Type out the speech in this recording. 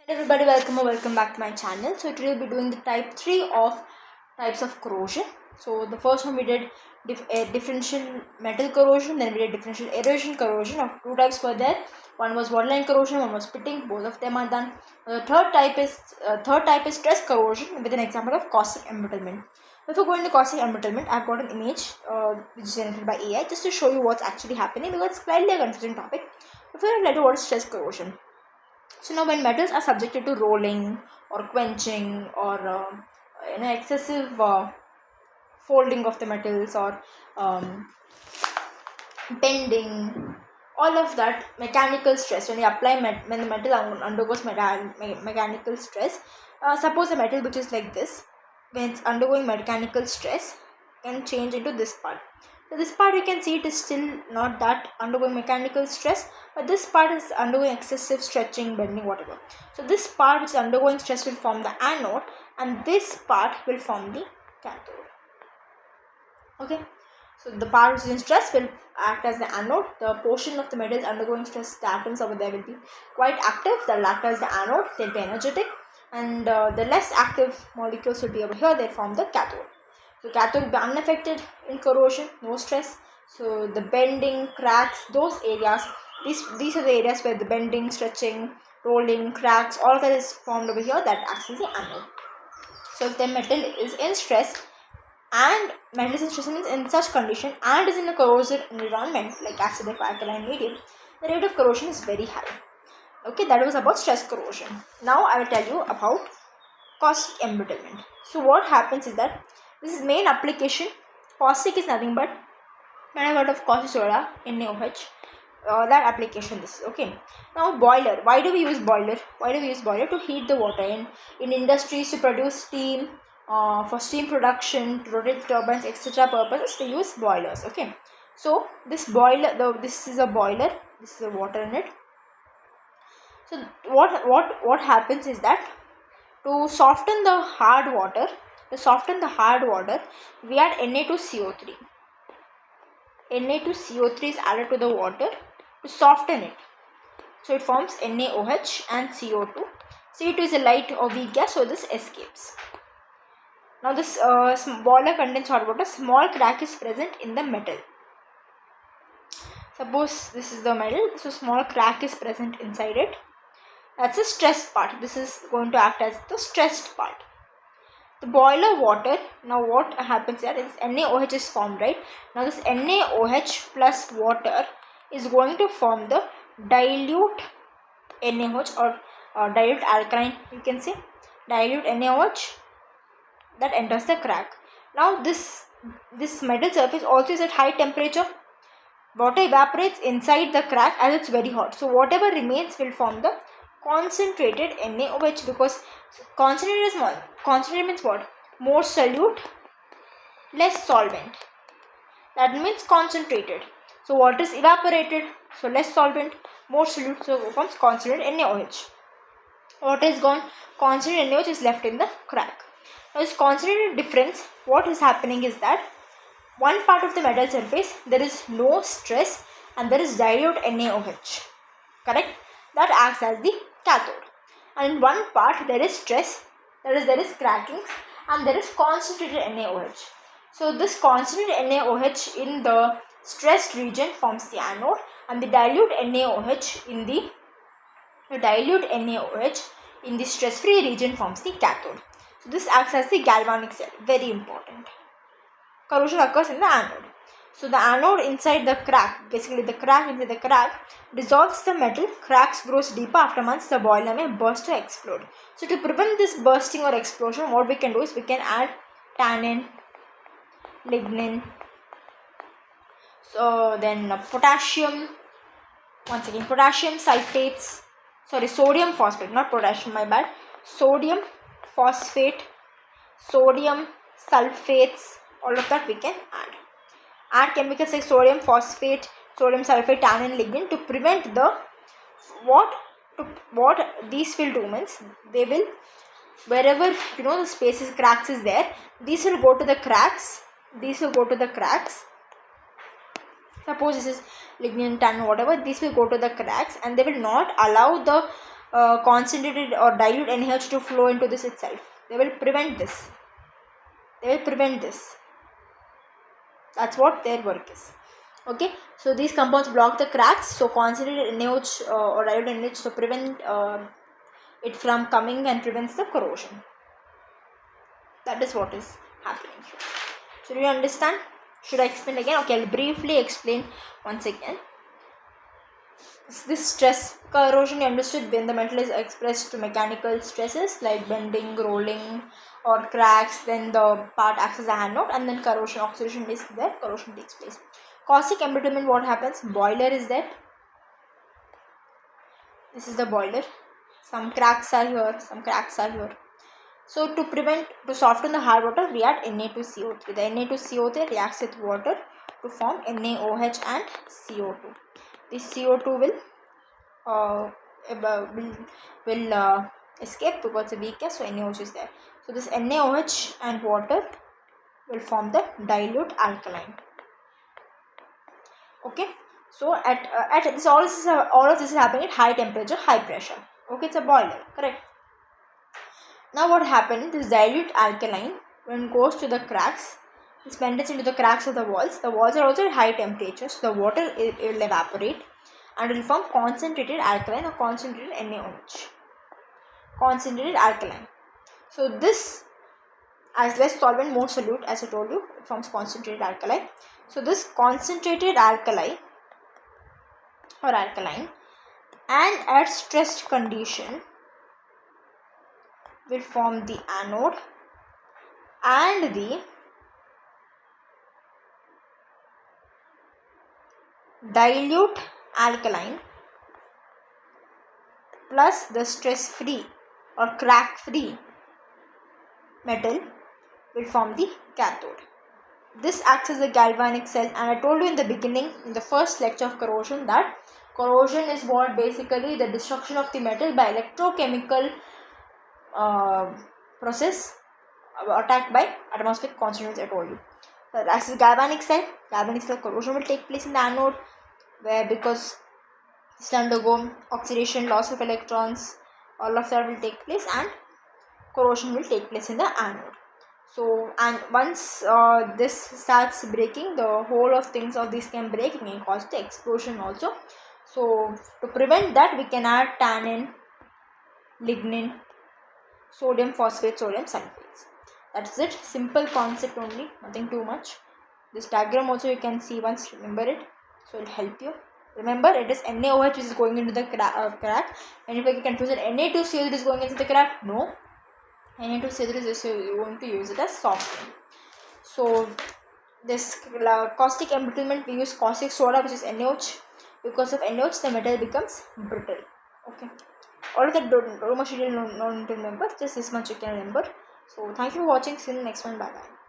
Hello everybody, welcome or welcome back to my channel. So today we'll be doing the type 3 of types of corrosion. So the first one we did differential metal corrosion, then we did differential erosion corrosion. Of two types were there. One was waterline corrosion, one was pitting. Both of them are done. The third type is stress corrosion with an example of caustic embrittlement. Before going to caustic embrittlement, I've got an image which is generated by AI just to show you what's actually happening because it's slightly a confusing topic. Before I let you what is stress corrosion. So now when metals are subjected to rolling or quenching or excessive folding of the metals or bending, all of that mechanical stress, when you apply when the metal undergoes mechanical stress, suppose a metal which is like this, when it's undergoing mechanical stress, can change into this part. So this part you can see it is still not that undergoing mechanical stress, but this part is undergoing excessive stretching, bending, whatever. So this part which is undergoing stress will form the anode and this part will form the cathode. Okay, so the part which is in stress will act as the anode. The portion of the metals undergoing stress, the atoms over there will be quite active. They'll act as the anode, they'll be energetic, and the less active molecules will be over here, they form the cathode. So cathode will be unaffected in corrosion, no stress. So the bending, cracks, those areas, these are the areas where the bending, stretching, rolling, cracks, all that is formed over here, that acts as the anode. So if the metal is in stress, and metal is in stress means in such condition and is in a corrosive environment like acidic or alkaline medium, the rate of corrosion is very high. Okay, that was about stress corrosion. Now I will tell you about caustic embrittlement. So what happens is that this is main application. Caustic is nothing but when I got of caustic soda, NaOH, that application this is. Okay, now boiler. Why do we use boiler? To heat the water in industries, to produce steam, for steam production, to rotate turbines, etc. purposes we use boilers. Okay, so this boiler, this is a boiler, this is a water in it. So what happens is that to soften the hard water, we add Na2CO3. Na2CO3 is added to the water to soften it. So it forms NaOH and CO2. CO2 is a light or weak gas, so this escapes. Now this boiler contains hot water. Small crack is present in the metal. Suppose this is the metal, so small crack is present inside it. That's the stressed part. This is going to act as the stressed part. The boiler water, now what happens here is NaOH is formed, right? Now this NaOH plus water is going to form the dilute NaOH or dilute alkaline, you can say, dilute NaOH that enters the crack. Now this metal surface also is at high temperature. Water evaporates inside the crack as it's very hot. So whatever remains will form the concentrated NaOH, because concentrated is small. Concentrated means what? More solute, less solvent. That means concentrated. So water is evaporated, so less solvent, more solute, so it becomes concentrated NaOH. Water is gone, concentrated NaOH is left in the crack. Now this concentrated difference, what is happening is that one part of the metal surface there is no stress and there is dilute NaOH, correct? That acts as the cathode. And in one part there is stress, there is cracking, and there is concentrated NaOH. So this concentrated NaOH in the stressed region forms the anode, and the dilute NaOH in the stress-free region forms the cathode. So this acts as the galvanic cell. Very important. Corrosion occurs in the anode. So the anode inside the crack, basically the crack inside the crack, dissolves the metal. Cracks grows deeper. After months, the boiler may burst or explode. So to prevent this bursting or explosion, what we can do is we can add tannin, lignin, so then potassium. Once again, potassium sulfates. Sodium phosphate, not potassium. My bad. Sodium phosphate, sodium sulfates. All of that we can add. Add chemicals like sodium phosphate, sodium sulfate, tannin, lignin to prevent the what these will do means they will, wherever the spaces cracks is there, these will go to the cracks. Suppose this is lignin, tannin, whatever, these will go to the cracks and they will not allow the concentrated or dilute NaOH to flow into this itself. They will prevent this. That's what their work is. Okay, so these compounds block the cracks. So concentrated NaOH or dilute NaOH to prevent it from coming and prevents the corrosion. That is what is happening here. So do you understand? Should I explain again? Okay, I'll briefly explain once again. This stress corrosion you understood when the metal is expressed to mechanical stresses like bending, rolling or cracks, then the part acts as a anode, and then corrosion, oxidation is there, corrosion takes place. Caustic embrittlement, what happens? Boiler is there. This is the boiler. Some cracks are here, some cracks are here. So to soften the hard water, we add Na2CO3. The Na2CO3 reacts with water to form NaOH and CO2. This CO2 will escape because it's a weak gas, so NaOH is there. So this NaOH and water will form the dilute alkaline. Okay. So at this all of this is happening at high temperature, high pressure. Okay, it's a boiler, correct? Now what happened? This dilute alkaline, when it goes to the cracks, it penetrates into the cracks of the walls. The walls are also at high temperature, so the water will evaporate and will form concentrated alkaline or concentrated NaOH. Concentrated alkaline. So this, as less solvent, more solute, as I told you, it forms concentrated alkaline. So this concentrated alkali or alkaline, and at stressed condition, will form the anode and the dilute alkaline plus the stress free or crack free metal will form the cathode. This acts as a galvanic cell, and I told you in the beginning, in the first lecture of corrosion, that corrosion is what basically the destruction of the metal by electrochemical process attacked by atmospheric constituents. I told you. So as a galvanic cell corrosion will take place in the anode, where because it will undergo oxidation, loss of electrons, all of that will take place, and corrosion will take place in the anode. So, and once this starts breaking, the whole of things of this can break and can cause the explosion also. So to prevent that, we can add tannin, lignin, sodium phosphate, sodium sulfates. That's it. Simple concept only, nothing too much. This diagram also you can see once, remember it, so it will help you. Remember, it is NaOH which is going into the crack. And if you get confused, Na2CO3 is going into the crack. No, Na2CO3 is just going to use it as softening. So this caustic embrittlement, we use caustic soda, which is NaOH. Because of NaOH, the metal becomes brittle. Okay. All of that don't much you don't remember, just this much you can remember. So thank you for watching. See you in the next one. Bye bye.